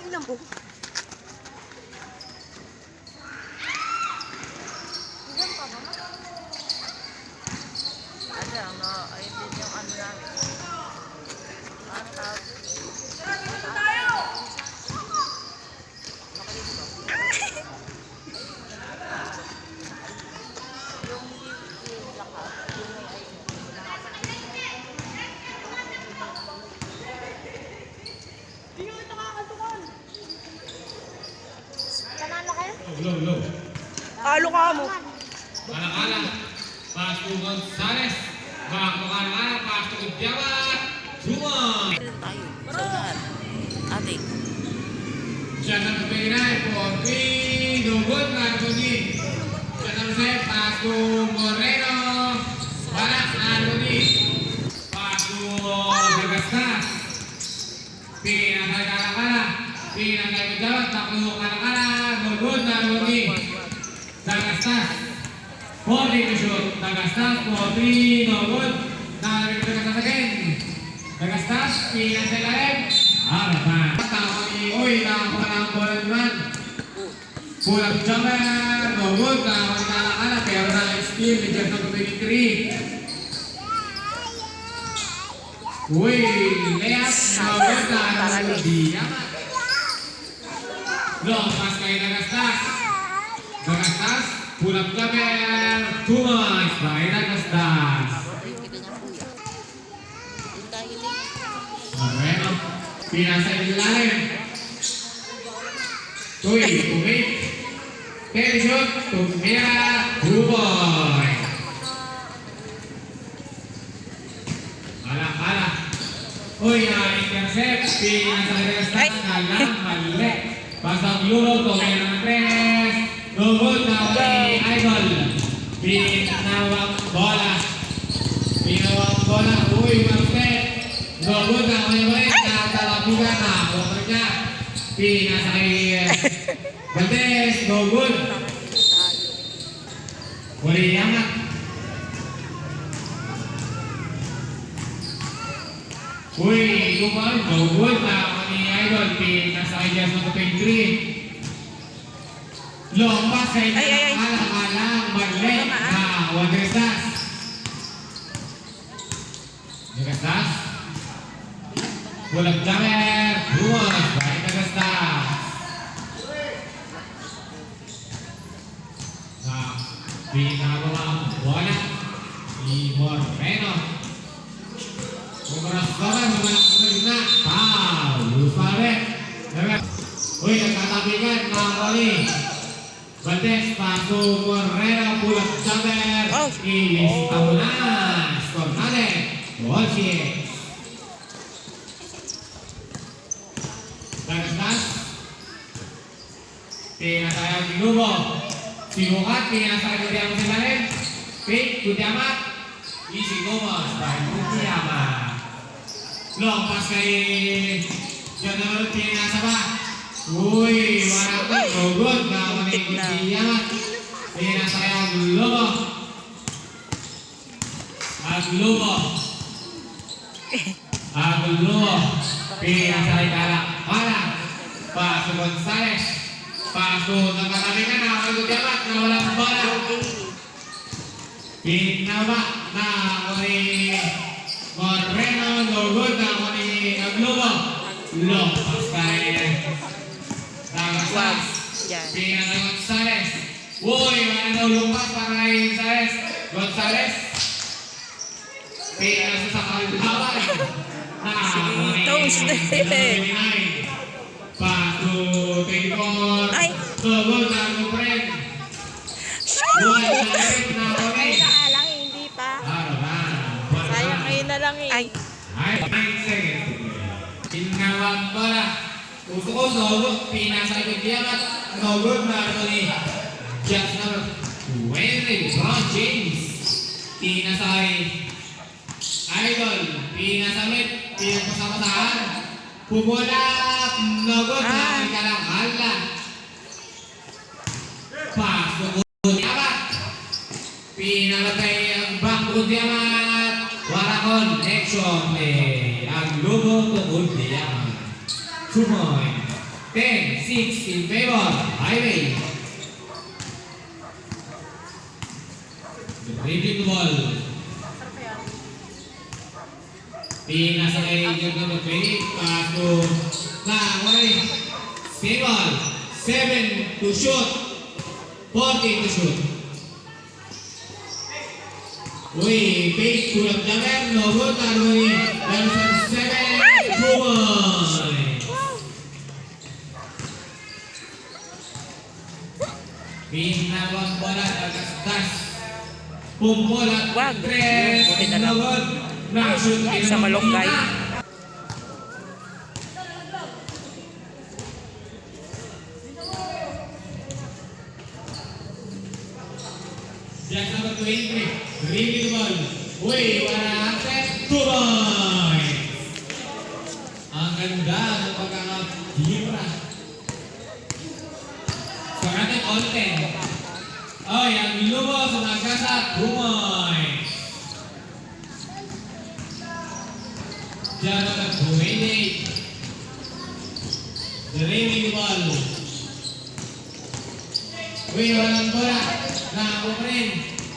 Ilang po? Ilan pa ba? Ano, ayun din yung ano namin. Ang tawag. Yung lakas, yung may ayun. Panalo kayo? Low. Talo ka mo. Kala-kala. Pasto Gonzales. Kala-kala. Pasto Gutyamat. Suman. Meron tayo. Sa lahat. Ate. Siya na pagpinay po. Pinugod na Tony. Siya na Jose. Pasto Moreno. Barak na Tony. Pasto Dagastas. Pinakala-kala. Pinakala-kala. Pasto kala-kala. Nugod na Tony. Dagastas. Poli to shoot. Dagastas. Poli. Nugod. Dagastas again. Dagastas. Pinakalalim. Harapan. Tama ni Uy. Nakapalang bola naman. Pulang jumper. Nugod. Nakapalang pero na skill. Ni Jeff ng 23. Uy. Layup. Nugod. Nakapalang diyamat. Long pass kay Dagastas. Dagastas, pulang jumper. Too much by Dagastas. Kita niya kuya. Yung dahil eh. Moreno, pinasa ilalim. Uy, tumit. Ten shot, tumira, 2 point. Kala. Uy, intercept. Pinasa Dagastas, kalang mali. Pasang Euro, tumira ng 3. Nugod na kay Idol. Pinawang bola. Uy, mag-step. Nugod na kay Mike. Nakatalapigan na. Huwag niya. Pinasa kay Valdez. Nugod. Uli yamat. Uy, kuman. Nugod na kay Idol. Pinasa kay Jess ng 23. Lompas kay Alang Marlene na Dagastas. Dagastas. Pulang jumper. Buwas by Dagastas. Pinabawang bola ni Moreno. Kumaras naman na. Foul. Lusaret. Uy, nagkatabigan na Oli. Valdez, paso Moreno, pulang jumper. Ilis Tamunas. Cornales. Bolsies. Dagastas. Pinasayang Ginubo. Simukat, pinasayang Gutiamat sa lalim. Pick, Gutiamat. Easy Gomos by Gutiamat. Long pass kay Jonathan, pinasa ba? Uy, warang ka, nugod na maningkot Gutiamat. Pinasa kay Aglubo. Pinasa kay Kala. Paso Gonzales. Paso ng katabigan na kay Gutiamat na walang bola. Pinawa na kay Moreno. Nugod na kay Aglubo. Long pass kay Dagastas. Pinasa Gonzales. Uy, ano lumpas para kay Gonzales. Pinasa sa kalaban. Paso Tingkor. Nugod na Gupren. Uy, na kami. Lang hindi pa. Sayang kayo na lang eh. Ay. 9 seconds. Tinawag bola. Gusto ko nugod. Pinasa kay Gutiamat. Nugod na ni Just number 20. LeBron James. Pinasa kay Idol. Pinasa ulit. Pinapasamasahan. Pumulap. Nugod na kay Kalanghala. Paso Gutiamat. Pinalagay ang back Gutiamat. Warakon. Action play. Ang lubo to Gutiamat. 2 point. 10-6 in favor. Highway. Dribbling ball. Pinasa kay Jordan McLean. Pass to Langoy. Stable. 7 to shoot. 14 to shoot. Uy, fake pulang jalan. No good. Langoy. Langoy 7. Boy. Pinawang bola atas das. Pumbola Wag. tres. Buti na lang. Nagod. Nakashoot Sa malunggay. Just number 20. Really the ball. Uy, wala set. Tuloy. Ang ganda ng pagkakabira. So natin all 10. Ay, ang lumo sa nagkasa. Tumoy. Just number 28. Really the ball. Uy, walang bola. Nakakuprin.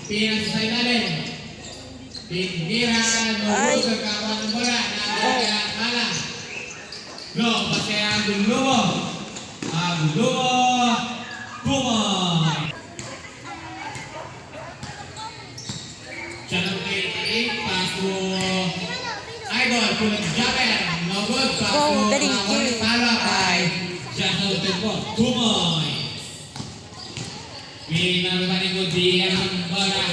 Pinas sa ilalim. Pinggiran. Nubog ang kawan ng bola. Nakakala. Go. Pati ang lumo. Ang lumo. Tumoy. Channel 88. Pass to Idol. Pulang Jaber. Nubog. Pass to Dali, Kawan Jay. Palakay. Channel 10. Tumoy. Pinalabani ko di ang bola.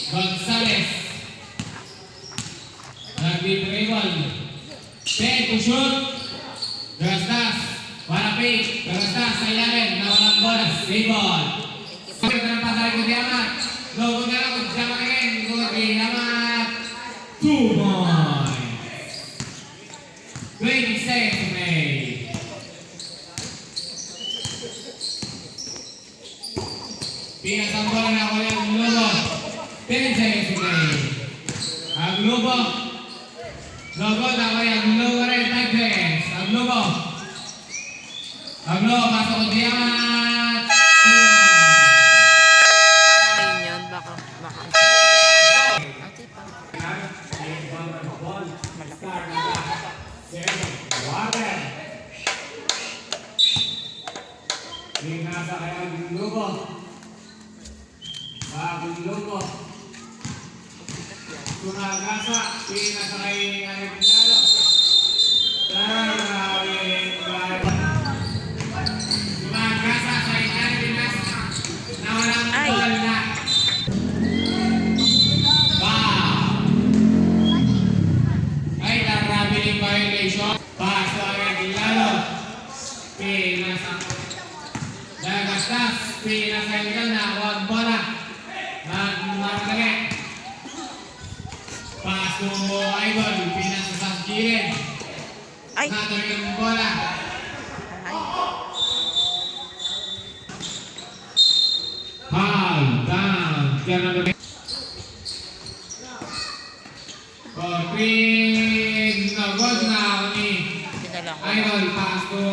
Gonzales. Nag-dribble. 10 to shoot. Gastas. Para pick. Gastas sa ilalim. Nawalang bola. Save ball. Ito na pasal ko di amat. Logo na lang kung sama kain. Ko di amat. 2 points. 26 May. Pinas ang bola na wala ang Globo. 10 seconds May. Ang Globo. Globo na wala ang Globo rin. 5 seconds. Ang Globo. Ang Globo. Pasok ko di amat. Ayun yun. Baka. Ate pa. Water. Pinasa kaya ang Globo. Bagong Globo. Tumagasa. Pinasa kay Arevalo. Tumagasa sa Arevalo. Nawalang Ay. ball na. Ay, traveling violation. Paso ang Arevalo. Pinasa. Nagastas. Pinasa yung na. Huwag bola. Nagmarkali. Paso Idol. Pinasa sa kirin. Ay. Natuloy yung bola. Ay. Foul. Down. Kaya Pin. Nagod na ako ni Pinala ko. Idol. Paso.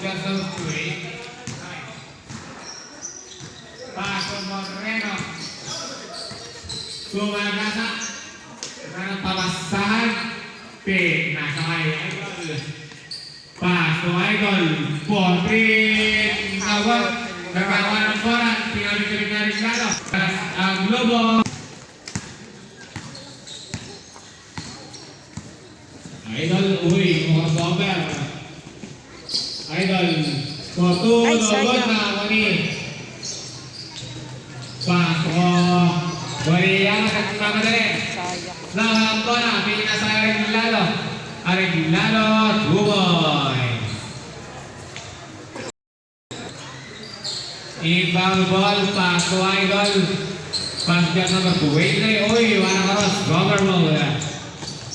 Gasol Tui. Paso Moreno. Sumagasa. Karena pabasahan. Pin. Nasa kay Idol. Paso Idol. Pin. Nagod. Nagkawan ng bola. Tingnan na rin lalo. Ang Globo. Idol, uy, mga sober. Idol, koto, Ay, nagod sayang. na ako ni. Paso. Wari yan, nagkamadali. Sayang. Lahat ko na, pinasa Arevalo. Arevalo, Tuboy. Ibang ball, paso Idol. Pas dyan number 2. Uy, wala ka ros. Robert mo.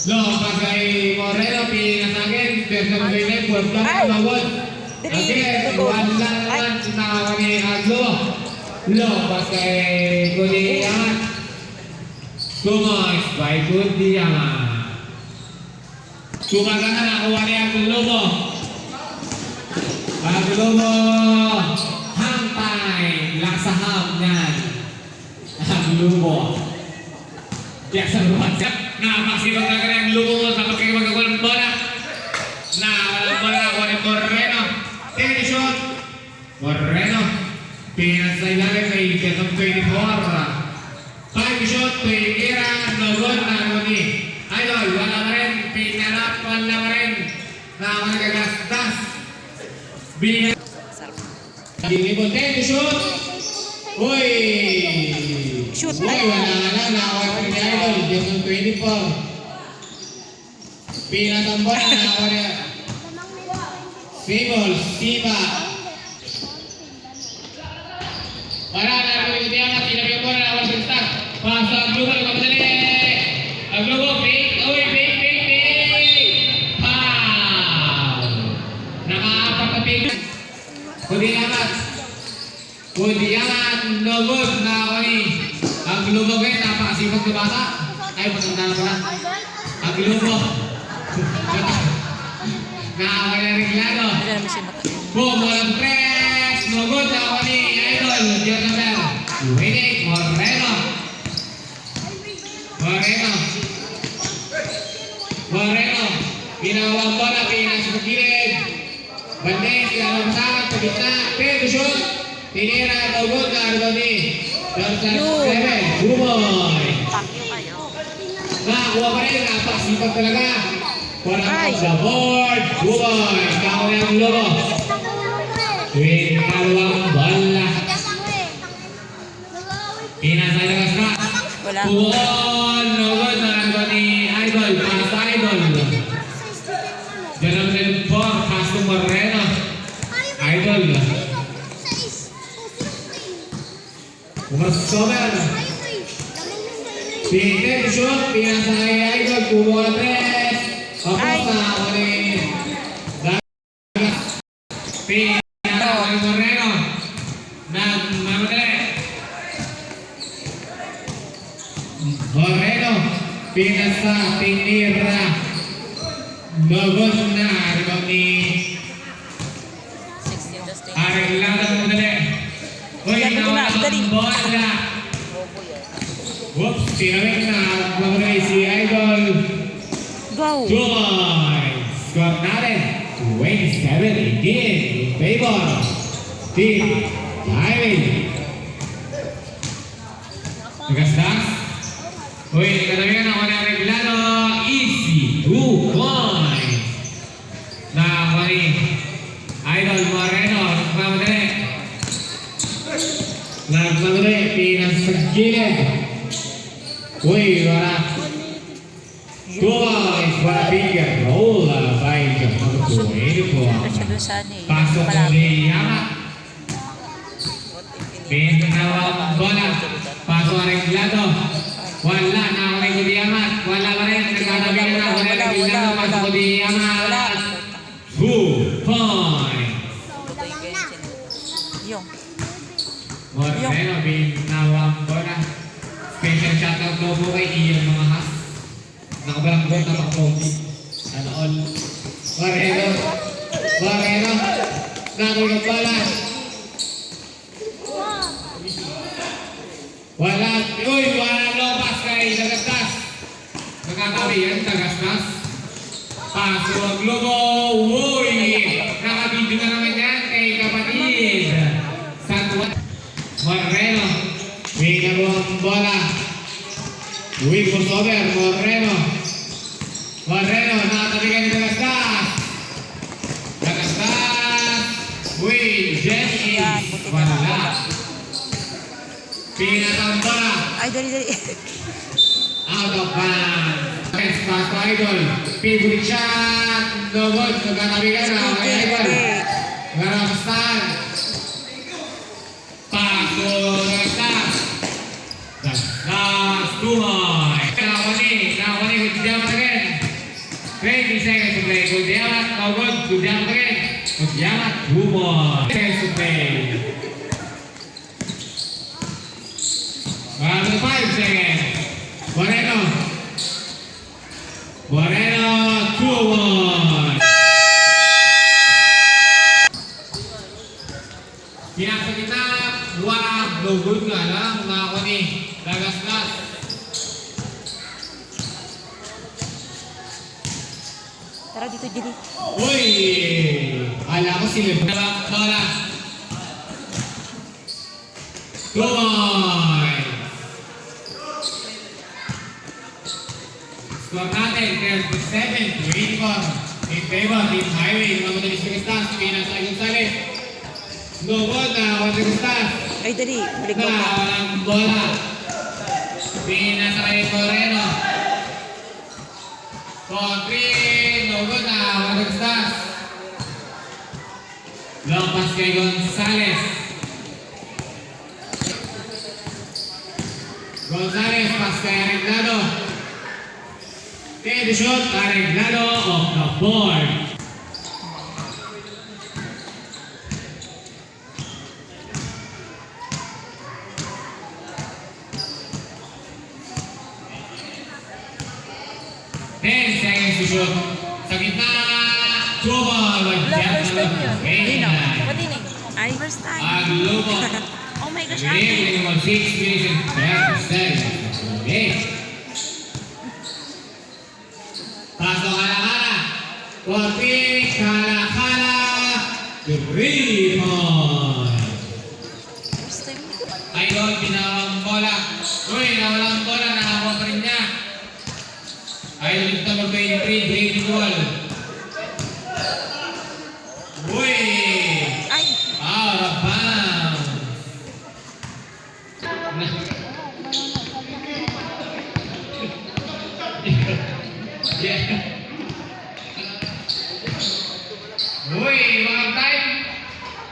Pas kay Moreno, pinasagin. Pero sa mga buwan ka Ay! na nawad. Dali, Again, tubo. wala Ay. lang. Sinaka ni Aglo. Pas kay Kudiyaman. Tumoy by Kudiyaman. Gumagana na, kuha niya ang Lumo. Ang Lumo, hangtay, laksaham niyan. Ang Lumo. Kaya sa lumat siya, napaksilog na kanya ang Lumo mo sa pagkakimagawa ng bola. Na walang bola, kuha ni Moreno. Take the shot. Moreno. Pinat sa ilalim kay Ketong 24. Five shot, Tuikira, Nogon, Nagoni. Idol, wala ka rin. Pinarap, wala ka rin. Na magagastas. Bingat. Dinibon, take the shot. Uy! Shoot Uy, na. wala ka na. Nakawal ko ni Idol. Ketong 24. Pinat ang bola, nakawal niya. Simol, Siba. Para na rin dia na tinabi ko na awal sa pasok ang global ko madali. Ang global fake, oy fake. Pow. Nakaapat na fake. Kudiamat nobod na ako ni. Ang global ko napakasipag na bata. Ay matanda na pala. Ang global. Nakawal na rin lado. Ayan naman siya mata. Boom, walang press. Nobod na ako ni Idol. Diyan na bel. Winning, Moreno. Ginawang bola, pinas sa gilid. Bandes, lalabsat, sa gitna. Pwede shoot. Tinira, Nobod na Ardoni. Dorsal 7. Bumoy. Pakyo kayo. Nakakuha pa rin. Napakasipag talaga. Walang off the board. Bumoy. Kako na ang lobo. Tuwing kalawang bola. Pinasay na kasra. Wala. Buon, Nobod na Ardoni. Idol, pass Idol. Janam din po, pass to Moreno. Idol. Umasomer. Pinter shoot, pinasay Idol. Bumoy tres. Tapos na ako rin. Pinasay Moreno. Nagmamadali. Moreno, pinasa, tinira. Nobod na, rebound ni 16 to stay. Arreglada mo dali. Uy, nawala ang bola. Whoops, sinawin na. Mamuray si Idol. Go. Joy. Score natin. 27-18 in favor. Team Diamond. Nagastas. Uy, katabihan ako ng regulado. Easy. 2 points. Nakakuha ni Idol Moreno. Nagmamadali. Pinas sa gilid. Uy, wala. 2 points. Wala bigger. Roll by number 24. Siya doon sa ano eh. Pasok ni Yama. Pinawang bola. Pasok ang regulado. Wala na ako rin kung diyamat. Wala pa rin. Nagkatabi na ako rin kung diyamat. Pasok ko diyamat. 2 points. Yung. Moreno, pinawang bola. Special shoutout daw po kay Ian mga has. Nakabalang goal na pang-pogi. Ano all. Moreno. Natulog bola. Wala. Uy, wala lopas kay Tagastas. Nakatabi yan, Tagastas. Paso ang logo. Uy, nakabidyo na naman yan kay kapatid. Santuan. Moreno. Bigyan mo ang bola. Uy, crossover. Moreno, nakatabi ka ni Tagastas. Uy, Jesse. Wala. Pinatang bola. Ay, dali. Out of bounds. Pass to Idol. Favorite shot. Nobod. Nagkatabi ka na. May Idol. Garapstan. Pass to Tagastas. Tagastas. Tumoy. Nakawani. Good job again. 20 seconds to play. Good job. Nobod. Good job again. Good job. Tumoy. Seconds to play. 5 seconds. Moreno, 2-1. Tara dito, Jiri. Uy! Kala ko sila. Bola. 2 points. Score natin, 37-24. In favor, Team Highway. Mga madalis ng stars. Pinasa Gonzales. No ball na Juan Gustas. Ay, dali. Balik Na mo pa. walang bola. Pinasa kay Moreno. Country. No good na Juan Gustas. Long pass kay Gonzales. Gonzales, pass kay Arreglado. Okay, the shot, Arreglado off the board. Ten seconds to shoot. Sa gitna, throw ball. First time yun. Lino. Ang Patinig. Ay, First time. lumo. Oh my gosh, ate. Dribbling on 6 minutes and 30 seconds. Okay. Paso Kala-Kala. Corping Kala-Kala. 3 points. First time. Idol, pinawang bola. Uy, nawalang bola. Nakakuha pa rin niya. Idol, ito mag-23. Dribbling ball. Uy! Ay! Out of bounds. Yeah. Uy, mga time.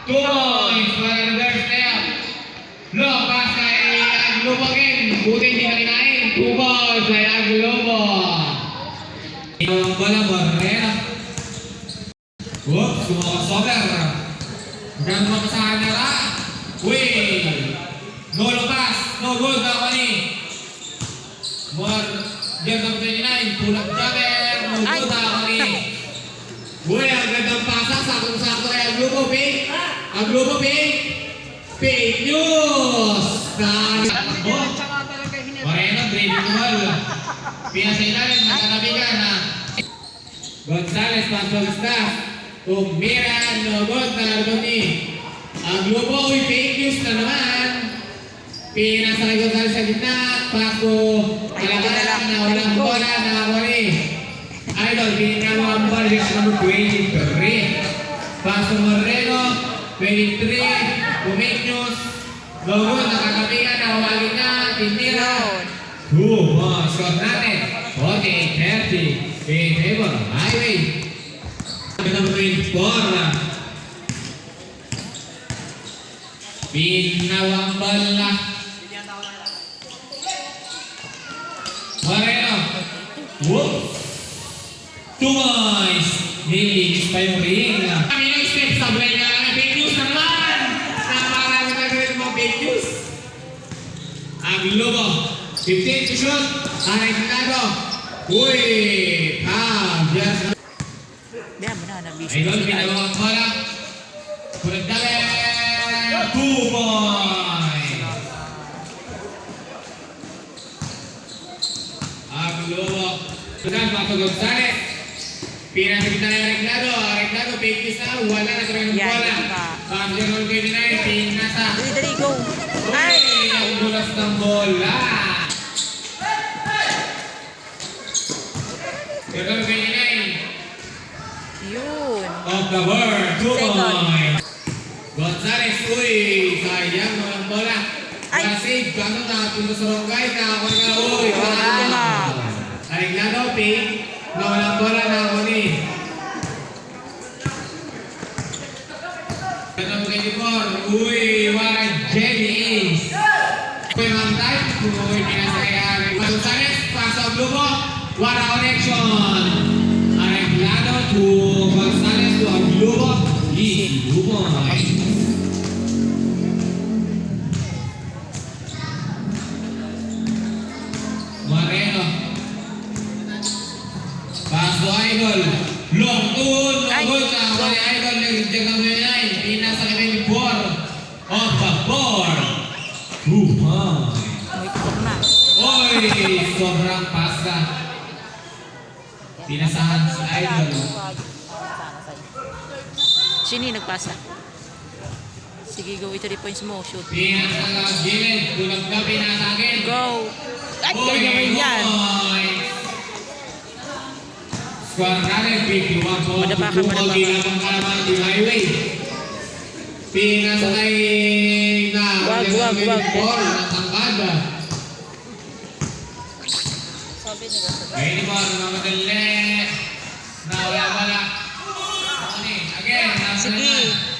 2 points for the reverse step. No, pass kay Aglobo again. Buti hindi na kinain. 2 points kay Aglobo. Ang bola, Moreno. Whoops, sumakasover. Magandang mapasahan niya ka. Uy! No pass. No good na ako ni. More. Diyan ng 29. Pulang jumper. No good na ako ni. Uy, ang gandang pasa. Sakong-sakto kay Aglubo, Pink. Aglubo, Pink. Fake news. Moreno, dribbling ball. Pinasa ilalim. Nakanabigan na. Gonzales, Pastor Tumira, no good na Ardoni. Aglubo, uy, fake news na naman. Pinasa kay Gonzales sa gitna. Pasko, Kala-Kala na walang bola na Mori. Idol, pinagawa ang bola sa number 23. Paso Moreno, 23. Fake news. No good, nakakabigan na huwagin na. Tinira. 2 more, score natin. 40-30. In favor, Highway. Number 24. Pinawang bola. Moreno. Whoops. 2 points. Nilinis pa yung ring. Kami ng step sa buhay nga lang. Fake news na naman. Namarami na gawin mo fake news. Aglubo. 15 to shoot. Arreglado. Uy. Just Diyan mo na, nabisi. Idol, pinagawang bola. Pulang dali. 2 points. Aglubo. Sudan, Paso Gonzales. Pinakita na yung Arreglado, fake news na. Wala na sa ng Yan, bola. yan pa. Paso ng 29, pinasa. Dali, dali, go. Ay! Ang dulas ng bola. Ito ang 29. Yun. Of the board, 2 Second. points. Gonzales, uy, sayang walang bola. Ay. Kasi, kaso nakapunta sa Rongay, nakakuha nga, uy, Tama. Arreglado, pink, na walang bola, nakakuha ni. Ito ang 24, uy, Warren Jenny Ace. Uy, mga time, uy, pinasayari. Gonzales, paso ang lubo, Wara connection. Arreglado to Gonzales to Aglubo. Easy, 2 points. Moreno. Paso Idol. Long tune. Ay. Good na. Wali Idol. Nag-check ang 29. Pinasa kami ni 4. Off the board. 2 points. May tukok na. Oy, sobrang pasa. Pinasahan si Idol. Sana sa'yo. Sino yung nagpasa? Sige, go. 3 points mo. Shoot. Pinasa sa gilid. Tulog na pinasagin. Go! At ganyan naman yan. Square natin, 51 po. Madapa ka, madapa ka. Ginamang kalaman di highway. Pinasakay na. Wag. Ball na tangkada. Sabi nila sa Ngayon ni Ball, mamadali. Na wala. Again, Sige.